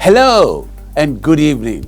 Hello and good evening.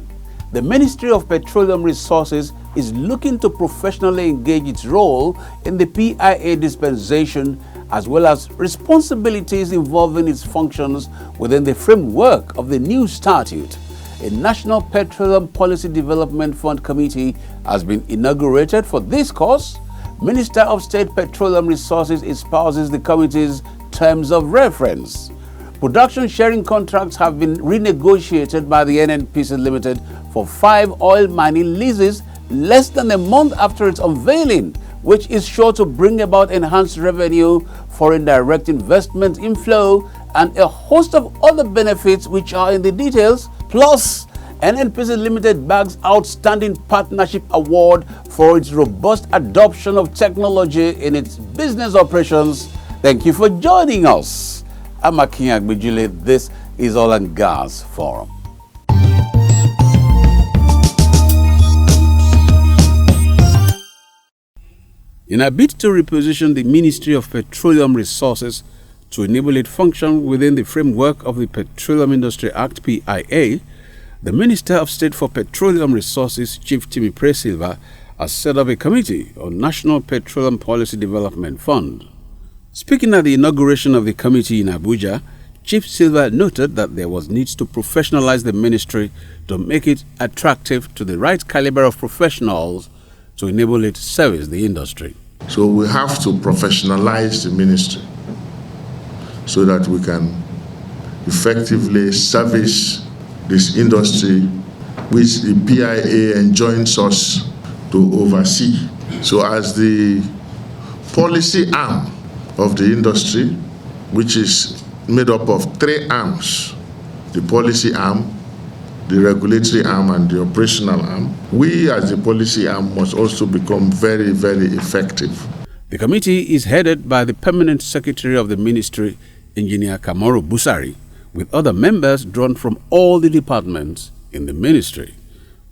The Ministry of Petroleum Resources is looking to professionally engage its role in the PIA dispensation as well as responsibilities involving its functions within the framework of the new statute. A National Petroleum Policy Development Fund Committee has been inaugurated for this cause. Minister of State Petroleum Resources espouses the committee's terms of reference. Production sharing contracts have been renegotiated by the NNPC Limited for 5 oil mining leases less than a month after its unveiling, which is sure to bring about enhanced revenue, foreign direct investment inflow, and a host of other benefits which are in the details. Plus, NNPC Limited bags outstanding partnership award for its robust adoption of technology in its business operations. Thank you for joining us. I'm Akin Agbejule. This is Oil and Gas Forum. In a bid to reposition the Ministry of Petroleum Resources to enable it function within the framework of the Petroleum Industry Act (PIA), the Minister of State for Petroleum Resources, Chief Timi Silva, has set up a committee on National Petroleum Policy Development Fund. Speaking at the inauguration of the committee in Abuja, Chief Silva noted that there was need to professionalize the ministry to make it attractive to the right caliber of professionals to enable it to service the industry. So we have to professionalize the ministry so that we can effectively service this industry which the PIA enjoins us to oversee. So as the policy arm of the industry, which is made up of 3 arms, the policy arm, the regulatory arm, and the operational arm, we as the policy arm must also become very, very effective. The committee is headed by the Permanent Secretary of the Ministry, Engineer Kamoru Busari, with other members drawn from all the departments in the ministry.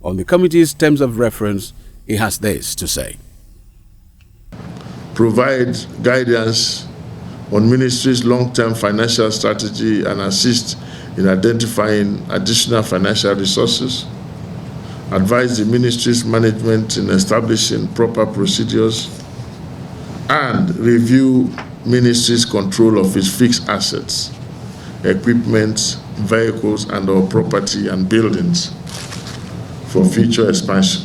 On the committee's terms of reference, he has this to say. Provide guidance on ministry's long-term financial strategy and assist in identifying additional financial resources. Advise the ministry's management in establishing proper procedures and review ministry's control of its fixed assets, equipment, vehicles, and/or property and buildings for future expansion.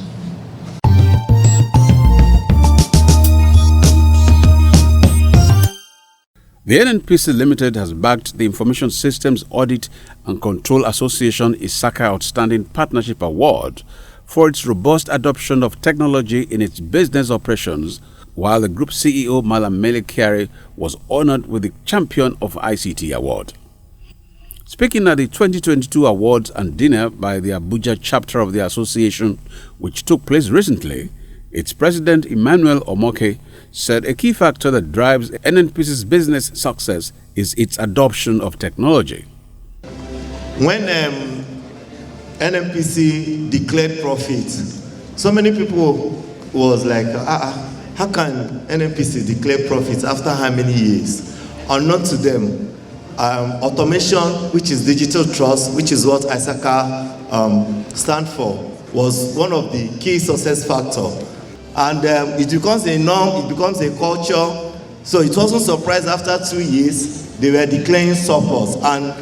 The NNPC Limited has backed the Information Systems Audit and Control Association ISACA Outstanding Partnership Award for its robust adoption of technology in its business operations, while the group CEO Malam Mele Kyari was honored with the Champion of ICT Award. Speaking at the 2022 awards and dinner by the Abuja chapter of the association, which took place recently, its president, Emmanuel Omoke, said a key factor that drives NNPC's business success is its adoption of technology. When NNPC declared profit, so many people was like, how can NNPC declare profits after how many years? Unknown to them, automation, which is digital trust, which is what ISACA stand for, was one of the key success factors. And it becomes a norm, it becomes a culture. So it wasn't surprised after 2 years, they were declaring surplus. And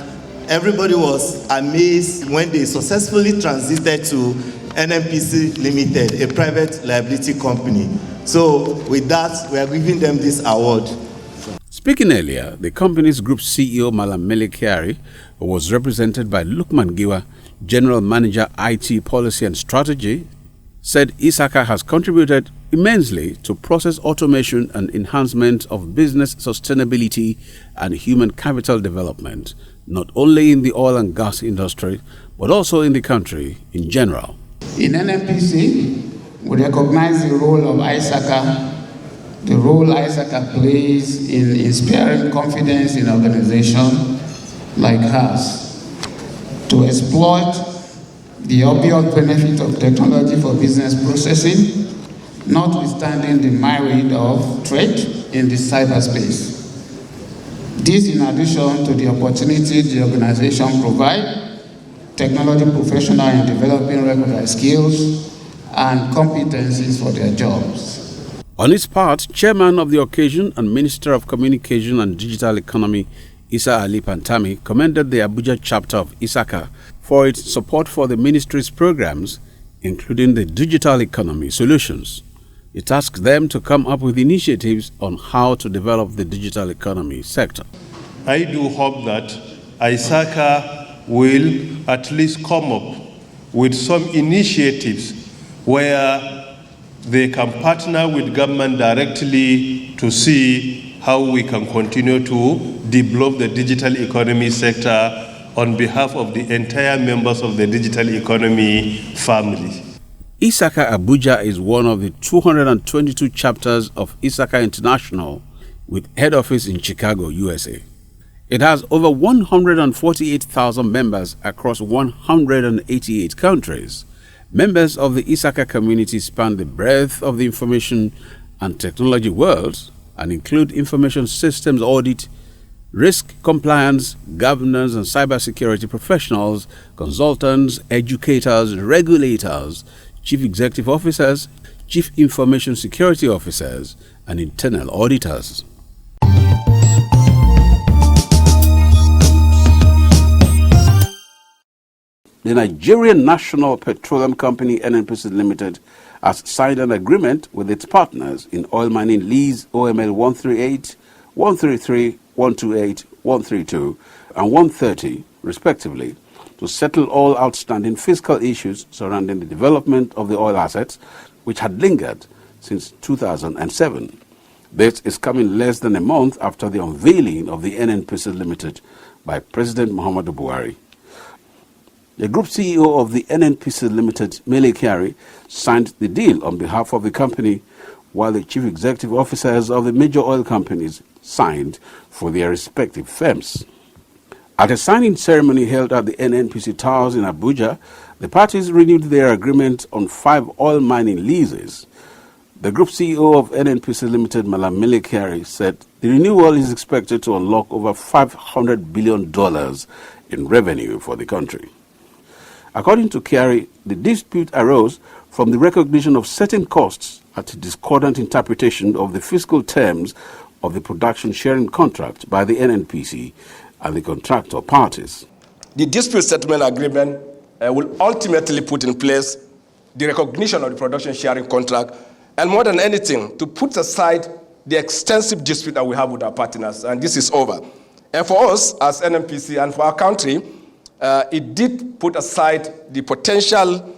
everybody was amazed when they successfully transited to NNPC Limited, a private liability company. So with that, we are giving them this award. Speaking earlier, the company's group CEO Malam Mele Kyari, who was represented by Lukman Giwa, General Manager IT Policy and Strategy, said ISACA has contributed immensely to process automation and enhancement of business sustainability and human capital development, not only in the oil and gas industry, but also in the country in general. In NNPC, we recognize the role of ISACA, the role ISACA plays in inspiring confidence in organizations like ours to exploit the obvious benefit of technology for business processing, notwithstanding the myriad of threats in the cyberspace. This in addition to the opportunity the organization provides technology professionals in developing recognized skills and competencies for their jobs. On his part, chairman of the occasion and Minister of Communication and Digital Economy, Isa Ali Pantami, commended the Abuja chapter of ISACA for its support for the ministry's programs, including the digital economy solutions. It asked them to come up with initiatives on how to develop the digital economy sector. I do hope that ISACA will at least come up with some initiatives where they can partner with government directly to see how we can continue to develop the digital economy sector on behalf of the entire members of the digital economy family. ISACA Abuja is one of the 222 chapters of ISACA International with head office in Chicago, USA. It has over 148,000 members across 188 countries. Members of the ISACA community span the breadth of the information and technology worlds and include information systems audit, risk compliance, governance and cybersecurity professionals, consultants, educators, regulators, chief executive officers, chief information security officers, and internal auditors. The Nigerian National Petroleum Company NNPC Limited has signed an agreement with its partners in oil mining lease OML 138, 133, 128, 132, and 130, respectively, to settle all outstanding fiscal issues surrounding the development of the oil assets, which had lingered since 2007. This is coming less than a month after the unveiling of the NNPC Limited by President Muhammadu Buhari. The group CEO of the NNPC Limited, Mele Kyari, signed the deal on behalf of the company, while the chief executive officers of the major oil companies signed for their respective firms. At a signing ceremony held at the NNPC Towers in Abuja, the parties renewed their agreement on 5 oil mining leases. The group CEO of NNPC Limited, Malam Mele Kyari, said the renewal is expected to unlock over $500 billion in revenue for the country. According to Kyari, the dispute arose from the recognition of certain costs at a discordant interpretation of the fiscal terms of the production sharing contract by the NNPC and the contractor parties. The dispute settlement agreement will ultimately put in place the recognition of the production sharing contract, and more than anything, to put aside the extensive dispute that we have with our partners, and this is over. And for us as NNPC and for our country, it did put aside the potential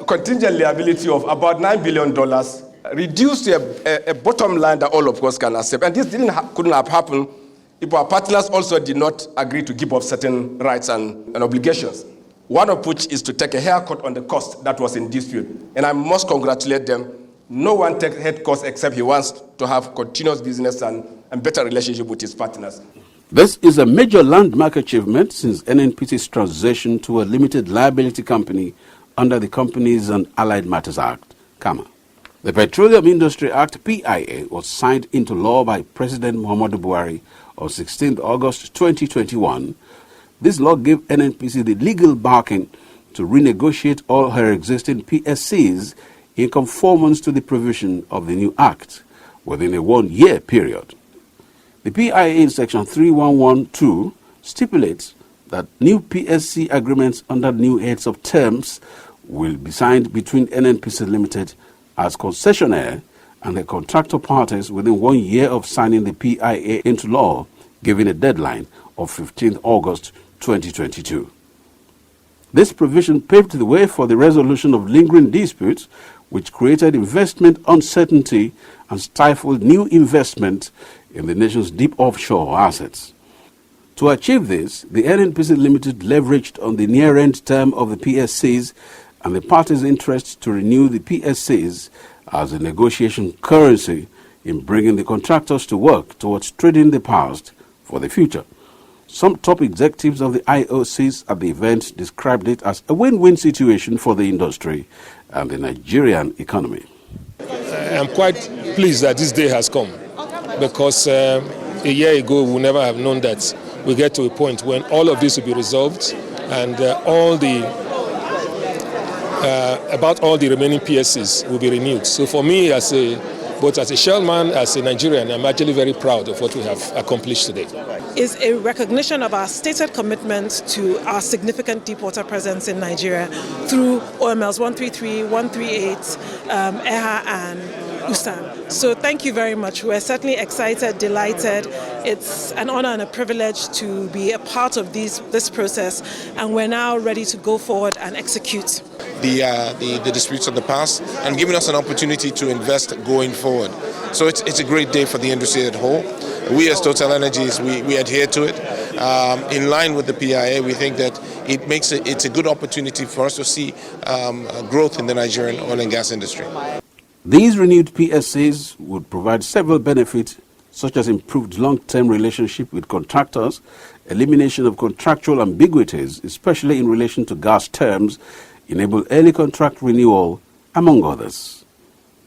contingent liability of about $9 billion, reduced to a bottom line that all of us can accept. And this couldn't have happened if our partners also did not agree to give up certain rights and obligations, one of which is to take a haircut on the cost that was in dispute. And I must congratulate them. No one takes head cost except he wants to have continuous business and better relationship with his partners. This is a major landmark achievement since NNPC's transition to a limited liability company under the Companies and Allied Matters Act, CAMA. The Petroleum Industry Act, PIA, was signed into law by President Muhammadu Buhari on 16 August 2021. This law gave NNPC the legal backing to renegotiate all her existing PSCs in conformance to the provision of the new act within a 1-year period. The PIA in Section 3112 stipulates that new PSC agreements under new heads of terms will be signed between NNPC Limited as concessionaire and the contractor parties within 1 year of signing the PIA into law, given a deadline of 15 August 2022. This provision paved the way for the resolution of lingering disputes, which created investment uncertainty and stifled new investment in the nation's deep offshore assets. To achieve this, the NNPC Limited leveraged on the near-end term of the PSCs and the parties' interest to renew the PSCs as a negotiation currency in bringing the contractors to work towards trading the past for the future. Some top executives of the IOCs at the event described it as a win-win situation for the industry and the Nigerian economy. I'm quite pleased that this day has come, because a year ago we would never have known that we get to a point when all of this will be resolved and about all the remaining PSCs will be renewed. So for me, both as a Shellman, as a Nigerian, I'm actually very proud of what we have accomplished today. Is a recognition of our stated commitment to our significant deep water presence in Nigeria through OMLs 133, 138, EHA and USAN. So thank you very much. We're certainly excited, delighted. It's an honor and a privilege to be a part of this process, and we're now ready to go forward and execute the disputes of the past and giving us an opportunity to invest going forward. So it's a great day for the industry as a whole. We as Total Energies, we adhere to it. In line with the PIA, we think that it's a good opportunity for us to see growth in the Nigerian oil and gas industry. These renewed PSCs would provide several benefits, such as improved long-term relationship with contractors, elimination of contractual ambiguities, especially in relation to gas terms, enable early contract renewal, among others.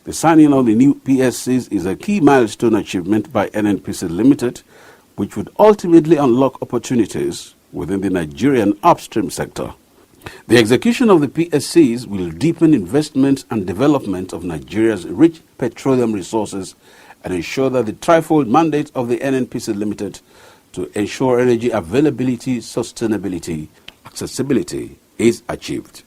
The signing of the new PSCs is a key milestone achievement by NNPC Limited, which would ultimately unlock opportunities within the Nigerian upstream sector. The execution of the PSCs will deepen investment and development of Nigeria's rich petroleum resources and ensure that the threefold mandate of the NNPC Limited to ensure energy availability, sustainability, accessibility is achieved.